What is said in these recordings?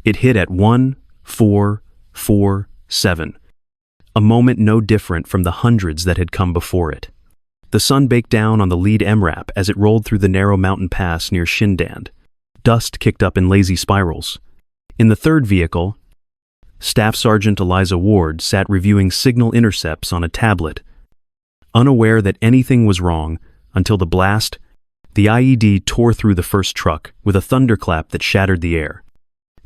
It hit at 1-4-4-7, a moment no different from the hundreds that had come before it. The sun baked down on the lead MRAP as it rolled through the narrow mountain pass near Shindand. Dust kicked up in lazy spirals. In the third vehicle, Staff Sergeant Eliza Ward sat reviewing signal intercepts on a tablet, unaware that anything was wrong until the blast. The IED tore through the first truck with a thunderclap that shattered the air.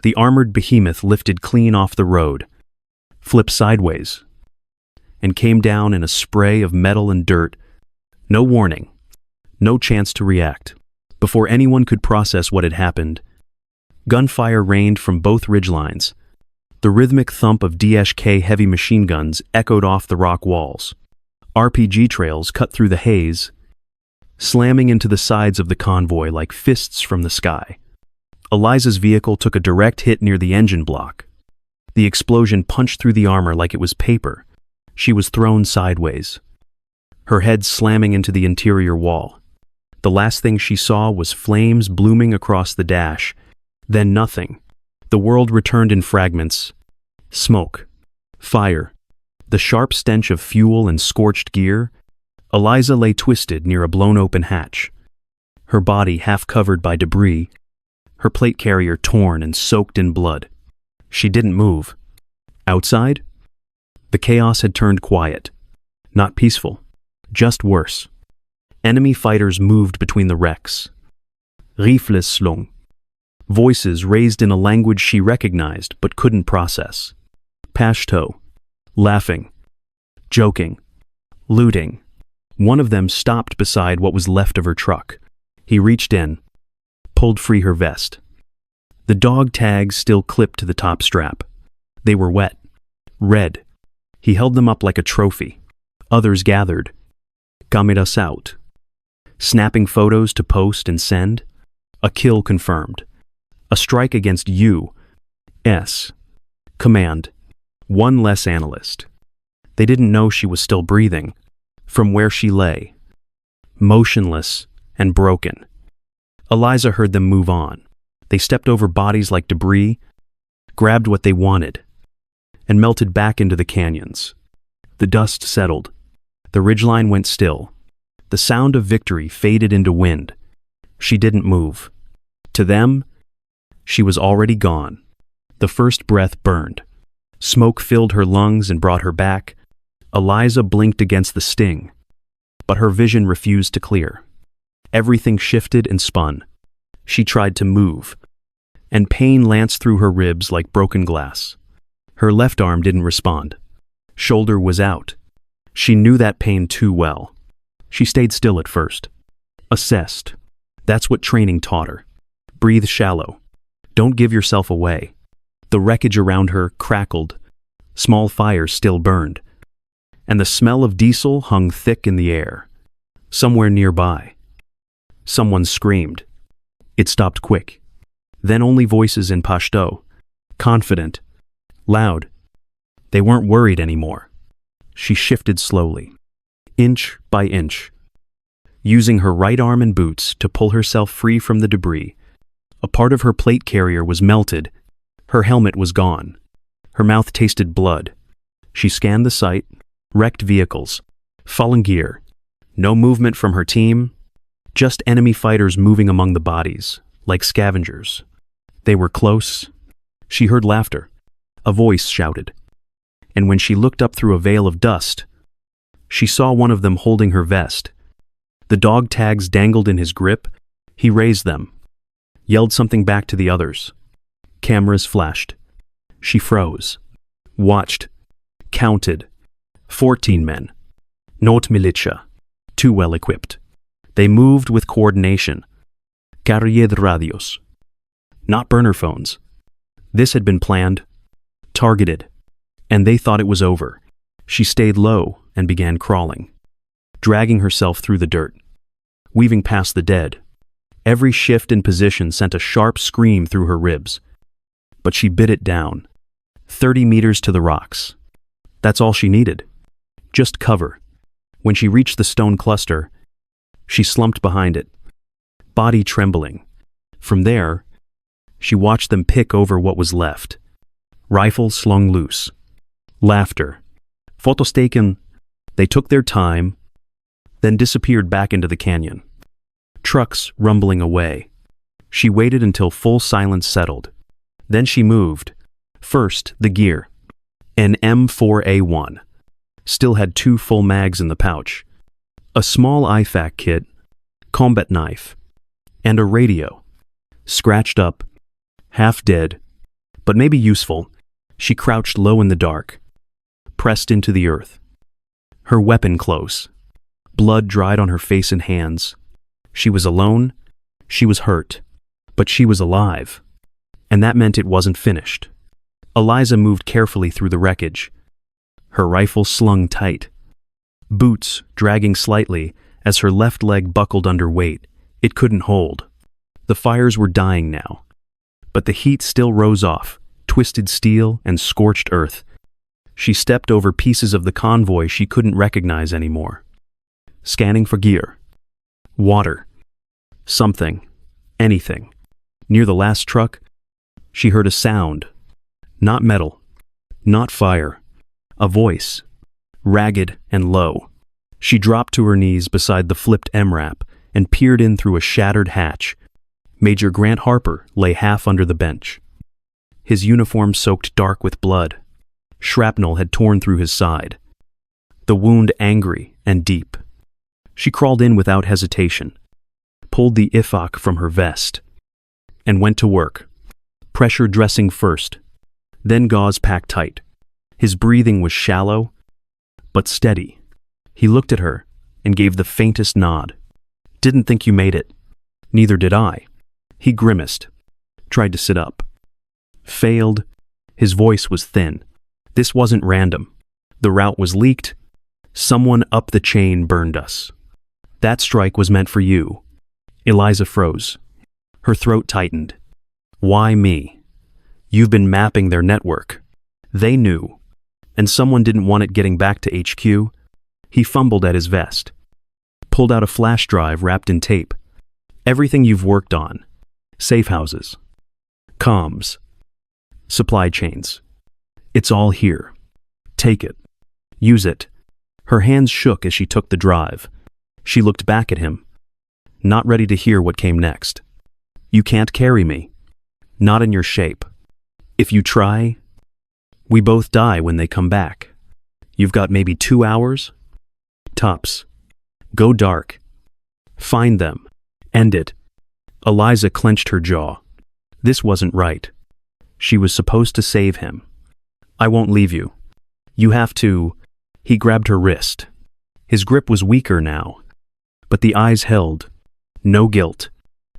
The armored behemoth lifted clean off the road, flipped sideways, and came down in a spray of metal and dirt. No warning, no chance to react. Before anyone could process what had happened, gunfire rained from both ridgelines. The rhythmic thump of DSK heavy machine guns echoed off the rock walls. RPG trails cut through the haze, slamming into the sides of the convoy like fists from the sky. Eliza's vehicle took a direct hit near the engine block. The explosion punched through the armor like it was paper. She was thrown sideways, her head slamming into the interior wall. The last thing she saw was flames blooming across the dash, then nothing. The world returned in fragments. Smoke, fire, the sharp stench of fuel and scorched gear. Eliza lay twisted near a blown-open hatch, her body half covered by debris, her plate carrier torn and soaked in blood. She didn't move. Outside, the chaos had turned quiet. Not peaceful, just worse. Enemy fighters moved between the wrecks. Rifles slung. Voices raised in a language she recognized but couldn't process. Pashto. Laughing. Joking. Looting. One of them stopped beside what was left of her truck. He reached in, pulled free her vest. The dog tags still clipped to the top strap. They were wet. Red. He held them up like a trophy. Others gathered. Cameras out. Snapping photos to post and send. A kill confirmed. A strike against U.S. Command. One less analyst. They didn't know she was still breathing. From where she lay, motionless and broken. Eliza heard them move on. They stepped over bodies like debris, grabbed what they wanted, and melted back into the canyons. The dust settled. The ridgeline went still. The sound of victory faded into wind. She didn't move. To them, she was already gone. The first breath burned. Smoke filled her lungs and brought her back. Eliza blinked against the sting, but her vision refused to clear. Everything shifted and spun. She tried to move, and pain lanced through her ribs like broken glass. Her left arm didn't respond. Shoulder was out. She knew that pain too well. She stayed still at first. Assessed. That's what training taught her. Breathe shallow. Don't give yourself away. The wreckage around her crackled. Small fires still burned, and the smell of diesel hung thick in the air. Somewhere nearby, someone screamed. It stopped quick. Then only voices in Pashto, confident, loud. They weren't worried anymore. She shifted slowly, inch by inch, using her right arm and boots to pull herself free from the debris. A part of her plate carrier was melted. Her helmet was gone. Her mouth tasted blood. She scanned the site. Wrecked vehicles, fallen gear, no movement from her team, just enemy fighters moving among the bodies, like scavengers. They were close. She heard laughter. A voice shouted. And when she looked up through a veil of dust, she saw one of them holding her vest. The dog tags dangled in his grip. He raised them, yelled something back to the others. Cameras flashed. She froze, watched, counted. 14 men. Not militia. Too well equipped. They moved with coordination. Carrier de radios. Not burner phones. This had been planned, targeted, and they thought it was over. She stayed low and began crawling, dragging herself through the dirt, weaving past the dead. Every shift in position sent a sharp scream through her ribs, but she bit it down. 30 meters to the rocks. That's all she needed. Just cover. When she reached the stone cluster, she slumped behind it, body trembling. From there, She watched them pick over what was left. Rifles slung loose. Laughter. Photos taken. They took their time, then disappeared back into the canyon. Trucks rumbling away. She waited until full silence settled. Then she moved. First, the gear. An M4A1. Still had 2 full mags in the pouch. A small IFAK kit, combat knife, and a radio. Scratched up, half dead, but maybe useful, she crouched low in the dark, pressed into the earth. Her weapon close. Blood dried on her face and hands. She was alone, she was hurt, but she was alive. And that meant it wasn't finished. Eliza moved carefully through the wreckage, her rifle slung tight. Boots dragging slightly as her left leg buckled under weight. It couldn't hold. The fires were dying now, but the heat still rose off, twisted steel and scorched earth. She stepped over pieces of the convoy she couldn't recognize anymore. Scanning for gear. Water. Something. Anything. Near the last truck, she heard a sound. Not metal. Not fire. A voice. Ragged and low. She dropped to her knees beside the flipped MRAP and peered in through a shattered hatch. Major Grant Harper lay half under the bench. His uniform soaked dark with blood. Shrapnel had torn through his side. The wound angry and deep. She crawled in without hesitation, pulled the IFAK from her vest, and went to work. Pressure dressing first, then gauze packed tight. His breathing was shallow, but steady. He looked at her and gave the faintest nod. Didn't think you made it. Neither did I. He grimaced, tried to sit up. Failed. His voice was thin. This wasn't random. The route was leaked. Someone up the chain burned us. That strike was meant for you. Eliza froze. Her throat tightened. Why me? You've been mapping their network. They knew. And someone didn't want it getting back to HQ. He fumbled at his vest. Pulled out a flash drive wrapped in tape. Everything you've worked on. Safe houses. Comms. Supply chains. It's all here. Take it. Use it. Her hands shook as she took the drive. She looked back at him, not ready to hear what came next. You can't carry me. Not in your shape. If you try, we both die when they come back. You've got maybe 2 hours? Tops. Go dark. Find them. End it. Eliza clenched her jaw. This wasn't right. She was supposed to save him. I won't leave you. You have to. He grabbed her wrist. His grip was weaker now, but the eyes held. No guilt,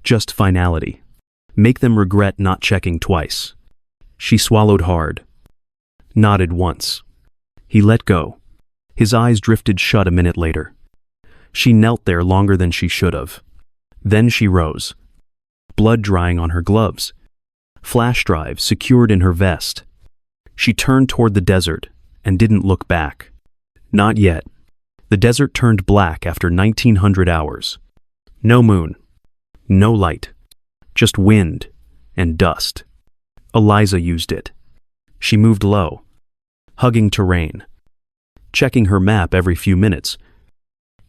just finality. Make them regret not checking twice. She swallowed hard. Nodded once. He let go. His eyes drifted shut a minute later. She knelt there longer than she should have. Then she rose. Blood drying on her gloves. Flash drive secured in her vest. She turned toward the desert and didn't look back. Not yet. The desert turned black after 1900 hours. No moon. No light. Just wind and dust. Eliza used it. She moved low, hugging terrain, checking her map every few minutes.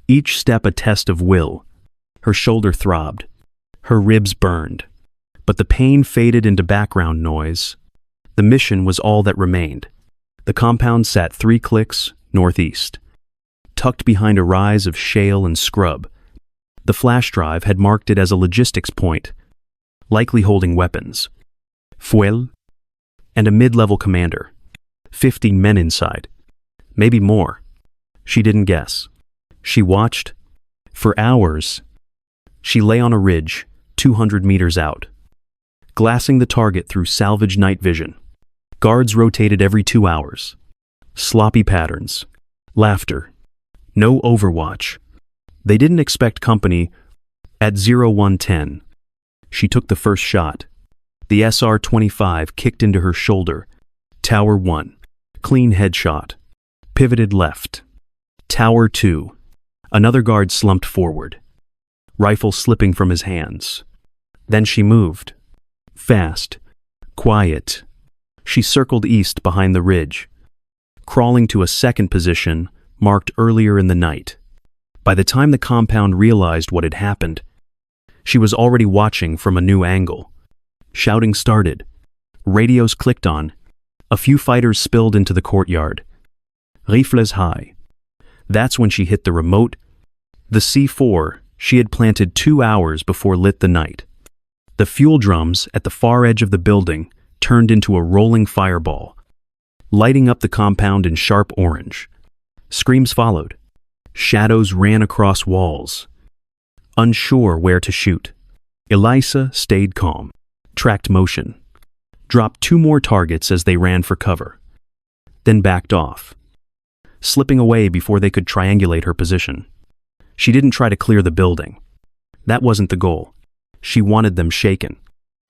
Each step a test of will. Her shoulder throbbed. Her ribs burned. But the pain faded into background noise. The mission was all that remained. The compound sat 3 clicks northeast, tucked behind a rise of shale and scrub. The flash drive had marked it as a logistics point, likely holding weapons, fuel, and a mid-level commander. 50 men inside. Maybe more. She didn't guess. She watched. For hours, she lay on a ridge, 200 meters out, glassing the target through salvage night vision. Guards rotated every 2 hours. Sloppy patterns. Laughter. No overwatch. They didn't expect company. At 0110, she took the first shot. The SR-25 kicked into her shoulder. Tower 1. Clean headshot. Pivoted left. Tower 2. Another guard slumped forward, rifle slipping from his hands. Then she moved. Fast. Quiet. She circled east behind the ridge, crawling to a second position marked earlier in the night. By the time the compound realized what had happened, she was already watching from a new angle. Shouting started. Radios clicked on. A few fighters spilled into the courtyard. Rifles high. That's when she hit the remote. The C4 she had planted 2 hours before lit the night. The fuel drums at the far edge of the building turned into a rolling fireball, lighting up the compound in sharp orange. Screams followed. Shadows ran across walls. Unsure where to shoot, Eliza stayed calm, tracked motion, dropped 2 more targets as they ran for cover, then backed off, slipping away before they could triangulate her position. She didn't try to clear the building. That wasn't the goal. She wanted them shaken,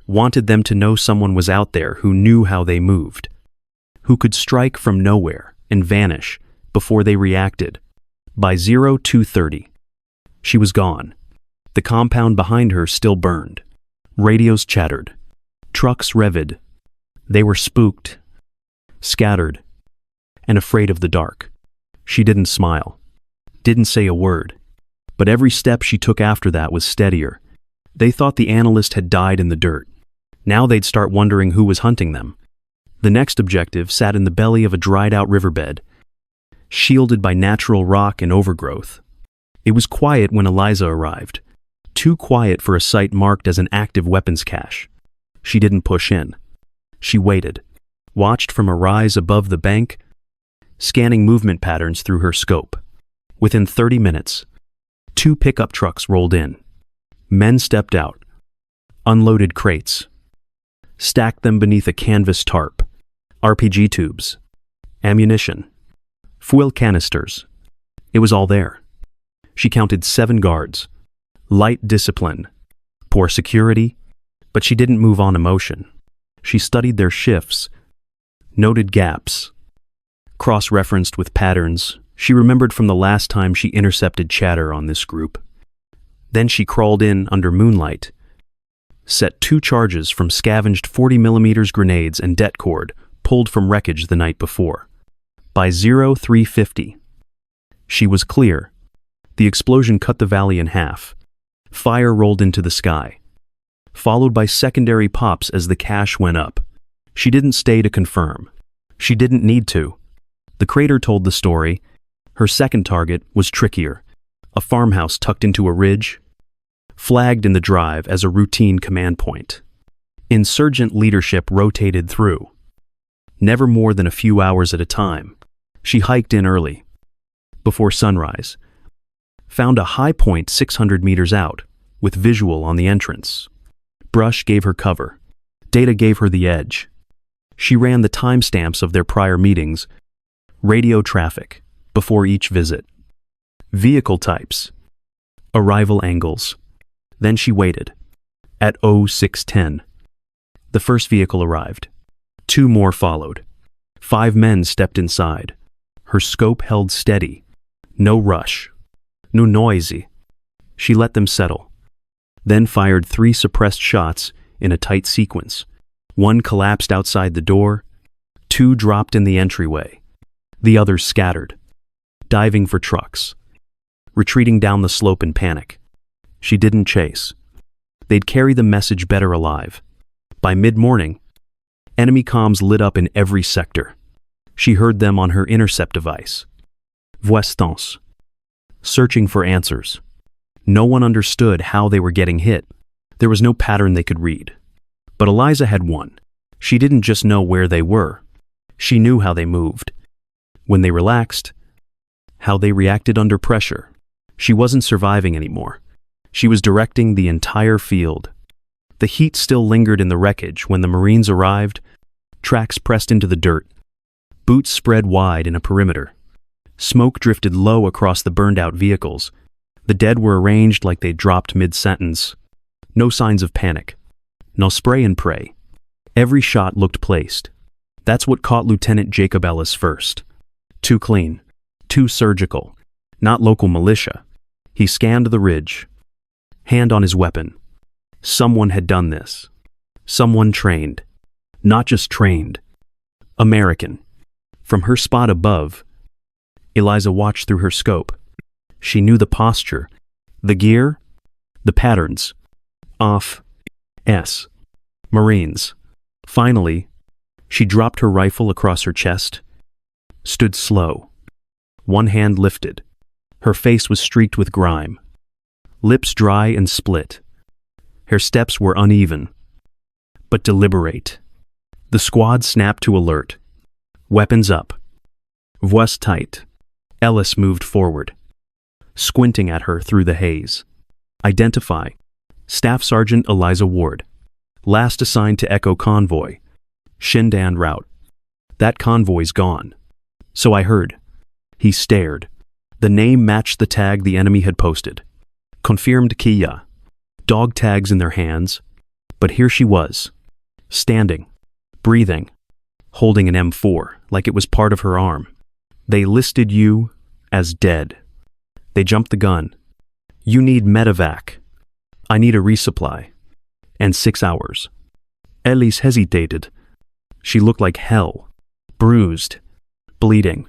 wanted them to know someone was out there who knew how they moved, who could strike from nowhere and vanish before they reacted. By 02:30, she was gone. The compound behind her still burned. Radios chattered. Trucks revved. They were spooked, scattered, and afraid of the dark. She didn't smile, didn't say a word, but every step she took after that was steadier. They thought the Analyst had died in the dirt. Now they'd start wondering who was hunting them. The next objective sat in the belly of a dried-out riverbed, shielded by natural rock and overgrowth. It was quiet when Eliza arrived, too quiet for a site marked as an active weapons cache. She didn't push in. She waited, watched from a rise above the bank, scanning movement patterns through her scope. Within 30 minutes, 2 pickup trucks rolled in. Men stepped out, unloaded crates, stacked them beneath a canvas tarp, RPG tubes, ammunition, fuel canisters. It was all there. She counted 7 guards. Light discipline, poor security, but she didn't move on emotion. She studied their shifts, noted gaps, cross-referenced with patterns she remembered from the last time she intercepted chatter on this group. Then she crawled in under moonlight, set 2 charges from scavenged 40mm grenades and det cord pulled from wreckage the night before. By 03:50, she was clear. The explosion cut the valley in half. Fire rolled into the sky, followed by secondary pops as the cache went up. She didn't stay to confirm. She didn't need to. The crater told the story. Her second target was trickier. A farmhouse tucked into a ridge, flagged in the drive as a routine command point. Insurgent leadership rotated through, never more than a few hours at a time. She hiked in early, before sunrise, found a high point 600 meters out, with visual on the entrance. Brush gave her cover. Data gave her the edge. She ran the timestamps of their prior meetings, radio traffic, before each visit, vehicle types, arrival angles. Then she waited. At 06:10, the first vehicle arrived. 2 more followed. 5 men stepped inside. Her scope held steady. No rush. No noisy. She let them settle. Then fired 3 suppressed shots in a tight sequence. 1 collapsed outside the door. 2 dropped in the entryway. The others scattered, diving for trucks, retreating down the slope in panic. She didn't chase. They'd carry the message better alive. By mid-morning, enemy comms lit up in every sector. She heard them on her intercept device. Voix tense, searching for answers. No one understood how they were getting hit. There was no pattern they could read. But Eliza had one. She didn't just know where they were. She knew how they moved. When they relaxed, how they reacted under pressure. She wasn't surviving anymore. She was directing the entire field. The heat still lingered in the wreckage when the Marines arrived. Tracks pressed into the dirt. Boots spread wide in a perimeter. Smoke drifted low across the burned-out vehicles. The dead were arranged like they dropped mid-sentence. No signs of panic. No spray and pray. Every shot looked placed. That's what caught Lieutenant Jacob Ellis first. Too clean. Too surgical. Not local militia. He scanned the ridge, hand on his weapon. Someone had done this. Someone trained. Not just trained. American. From her spot above, Eliza watched through her scope. She knew the posture, the gear, the patterns. Off. S. Marines. Finally, she dropped her rifle across her chest, stood slow, one hand lifted. Her face was streaked with grime, lips dry and split. Her steps were uneven, but deliberate. The squad snapped to alert. Weapons up. Voice tight. Ellis moved forward, squinting at her through the haze. Identify. Staff Sergeant Eliza Ward. Last assigned to Echo Convoy. Shindand route. That convoy's gone. So I heard. He stared. The name matched the tag the enemy had posted. Confirmed Kia. Dog tags in their hands. But here she was. Standing. Breathing. Holding an M4 like it was part of her arm. They listed you as dead. They jumped the gun. You need medevac. I need a resupply. And 6 hours. Elise hesitated. She looked like hell. Bruised. Bleeding.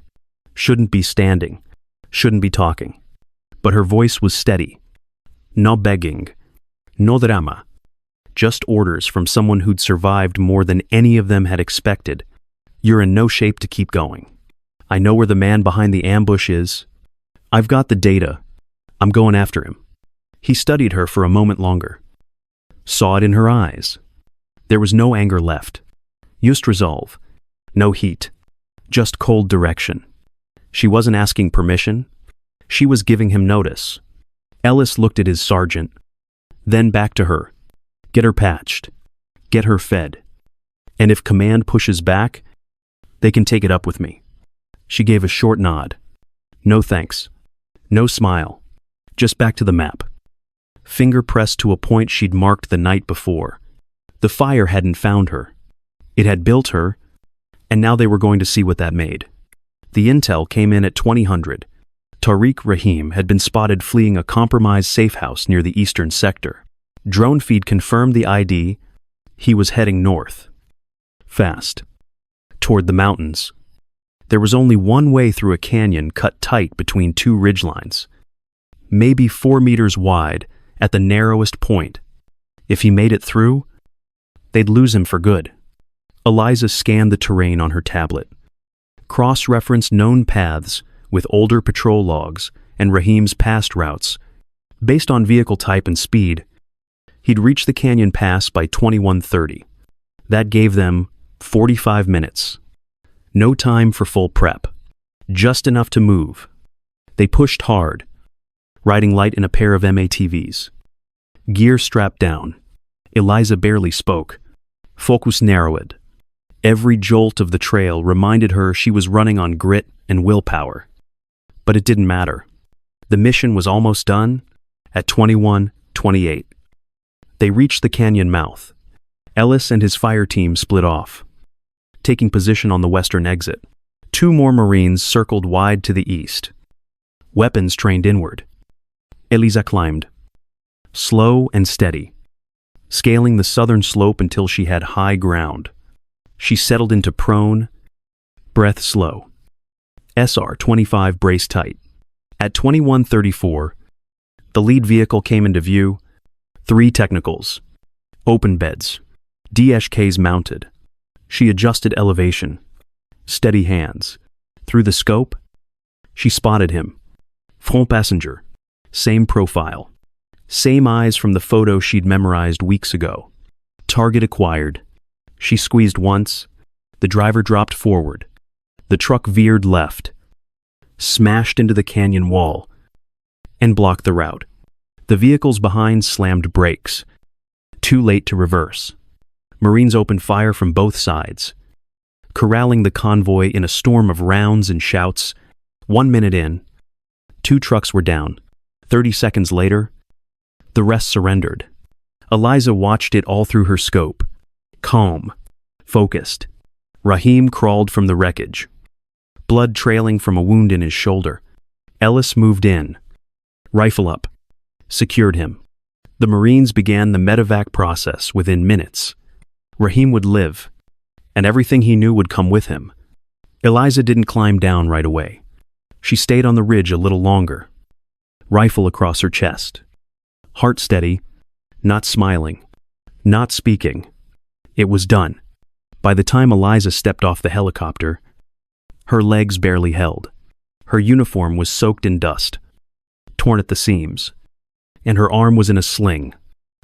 Shouldn't be standing. Shouldn't be talking. But her voice was steady. No begging. No drama. Just orders from someone who'd survived more than any of them had expected. You're in no shape to keep going. I know where the man behind the ambush is. I've got the data. I'm going after him. He studied her for a moment longer. Saw it in her eyes. There was no anger left. Just resolve. No heat. Just cold direction. She wasn't asking permission. She was giving him notice. Ellis looked at his sergeant, then back to her. Get her patched. Get her fed. And if command pushes back, they can take it up with me. She gave a short nod. No thanks. No smile. Just back to the map. Finger pressed to a point she'd marked the night before. The fire hadn't found her. It had built her, and now they were going to see what that made. The intel came in at 2000. Tariq Rahim had been spotted fleeing a compromised safe house near the eastern sector. Drone feed confirmed the ID. He was heading north. Fast. Toward the mountains. There was only one way through a canyon cut tight between two ridgelines. Maybe 4 meters wide at the narrowest point. If he made it through, they'd lose him for good. Eliza scanned the terrain on her tablet. Cross-referenced known paths with older patrol logs and Rahim's past routes. Based on vehicle type and speed, he'd reach the canyon pass by 21:30. That gave them 45 minutes. No time for full prep. Just enough to move. They pushed hard, riding light in a pair of MATVs. Gear strapped down. Eliza barely spoke. Focus narrowed. Every jolt of the trail reminded her she was running on grit and willpower. But it didn't matter. The mission was almost done at 21:28. They reached the canyon mouth. Ellis and his fire team split off, taking position on the western exit. 2 more Marines circled wide to the east. Weapons trained inward. Eliza climbed. Slow and steady, scaling the southern slope until she had high ground. She settled into prone, breath slow. SR-25 braced tight. At 21:34, the lead vehicle came into view. 3 technicals. Open beds. DSKs mounted. She adjusted elevation. Steady hands. Through the scope, she spotted him. Front passenger. Same profile. Same eyes from the photo she'd memorized weeks ago. Target acquired. She squeezed once. The driver dropped forward. The truck veered left, smashed into the canyon wall, and blocked the route. The vehicles behind slammed brakes. Too late to reverse. Marines opened fire from both sides, corralling the convoy in a storm of rounds and shouts. 1 minute in, 2 trucks were down. 30 seconds later, the rest surrendered. Eliza watched it all through her scope. Calm. Focused. Rahim crawled from the wreckage, blood trailing from a wound in his shoulder. Ellis moved in. Rifle up. Secured him. The Marines began the medevac process within minutes. Rahim would live, and everything he knew would come with him. Eliza didn't climb down right away. She stayed on the ridge a little longer, rifle across her chest. Heart steady, not smiling, not speaking. It was done. By the time Eliza stepped off the helicopter, her legs barely held. Her uniform was soaked in dust, torn at the seams, and her arm was in a sling.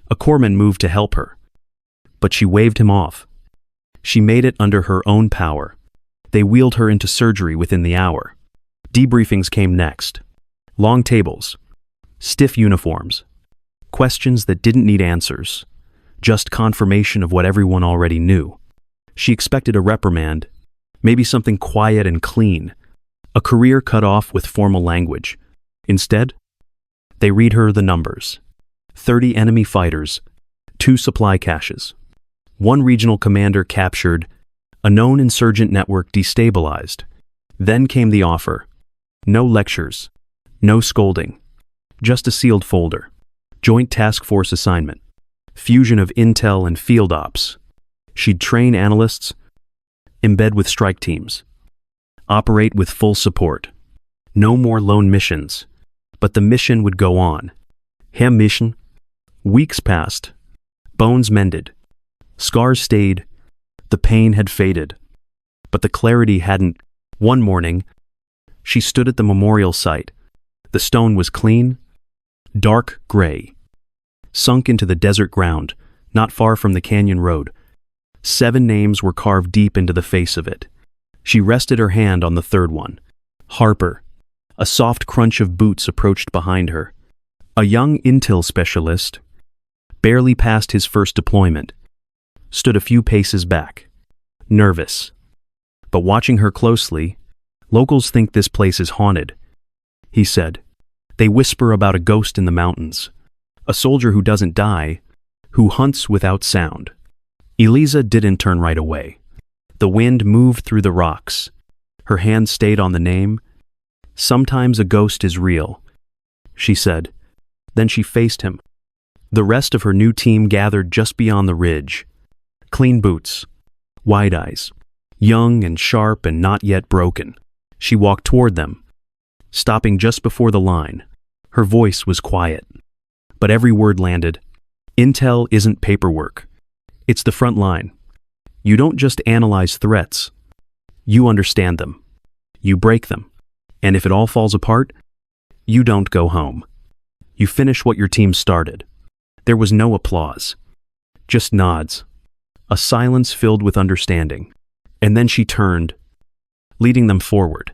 A corpsman moved to help her, but she waved him off. She made it under her own power. They wheeled her into surgery within the hour. Debriefings came next. Long tables, stiff uniforms, questions that didn't need answers, just confirmation of what everyone already knew. She expected a reprimand, maybe something quiet and clean, a career cut off with formal language. Instead, they read her the numbers. 30 enemy fighters, 2 supply caches, 1 regional commander captured, a known insurgent network destabilized. Then came the offer. No lectures, no scolding, just a sealed folder. Joint Task Force assignment, fusion of intel and field ops. She'd train analysts, embed with strike teams, operate with full support. No more lone missions, but the mission would go on. Her mission. Weeks passed, bones mended, scars stayed, the pain had faded, but the clarity hadn't. One morning, she stood at the memorial site. The stone was clean, dark gray, sunk into the desert ground, not far from the canyon road. 7 names were carved deep into the face of it. She rested her hand on the 3rd one. Harper. A soft crunch of boots approached behind her. A young intel specialist, barely past his first deployment, stood a few paces back, nervous. But watching her closely, locals think this place is haunted, he said. They whisper about a ghost in the mountains, a soldier who doesn't die, who hunts without sound. Eliza didn't turn right away. The wind moved through the rocks. Her hand stayed on the name. Sometimes a ghost is real, she said. Then she faced him. The rest of her new team gathered just beyond the ridge. Clean boots, wide eyes, young and sharp and not yet broken. She walked toward them, stopping just before the line. Her voice was quiet, but every word landed. Intel isn't paperwork. It's the front line. You don't just analyze threats. You understand them. You break them. And if it all falls apart, you don't go home. You finish what your team started. There was no applause, just nods, a silence filled with understanding. And then she turned, leading them forward.